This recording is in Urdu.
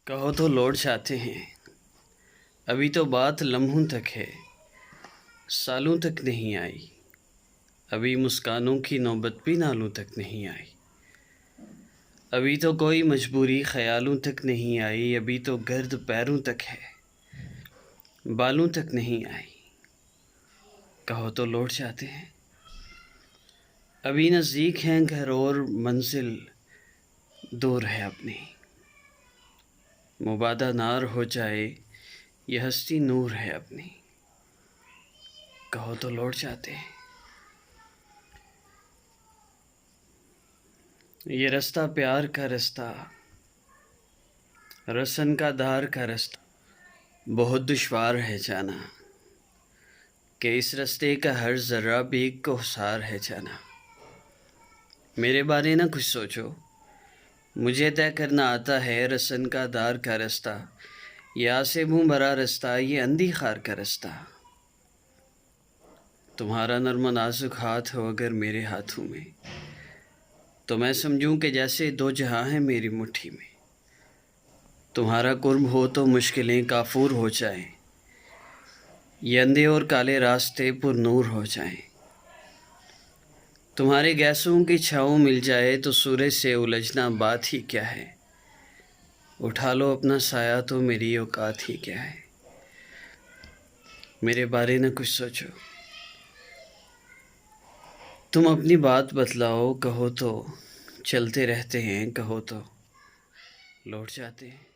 کہو تو لوٹ جاتے ہیں، ابھی تو بات لمحوں تک ہے، سالوں تک نہیں آئی، ابھی مسکانوں کی نوبت بھی نالوں تک نہیں آئی، ابھی تو کوئی مجبوری خیالوں تک نہیں آئی، ابھی تو گرد پیروں تک ہے، بالوں تک نہیں آئی، کہو تو لوٹ جاتے ہیں۔ ابھی نزدیک ہیں گھر اور منزل دور ہے اپنی، مبادا نار ہو جائے یہ ہستی نور ہے اپنی، کہو تو لوٹ جاتے ہیں۔ یہ رستہ پیار کا رستہ، رسن کا دار کا رستہ، بہت دشوار ہے جانا، کہ اس رستے کا ہر ذرہ بھی ایک کوہسار ہے جانا۔ میرے بارے نہ کچھ سوچو، مجھے طے کرنا آتا ہے رسن کا دار کا رستہ، یہ آسیبوں بھرا رستہ، یہ اندھی خار کا رستہ۔ تمہارا نرم و نازک ہاتھ ہو اگر میرے ہاتھوں میں، تو میں سمجھوں کہ جیسے دو جہاں ہیں میری مٹھی میں۔ تمہارا قرب ہو تو مشکلیں کافور ہو جائیں، یہ اندھے اور کالے راستے پر نور ہو جائیں۔ تمہارے گیسوں کی چھاؤں مل جائے تو سورج سے الجھنا بات ہی کیا ہے، اٹھا لو اپنا سایہ تو میری اوقات ہی کیا ہے۔ میرے بارے نہ کچھ سوچو، تم اپنی بات بتلاؤ، کہو تو چلتے رہتے ہیں، کہو تو لوٹ جاتے ہیں۔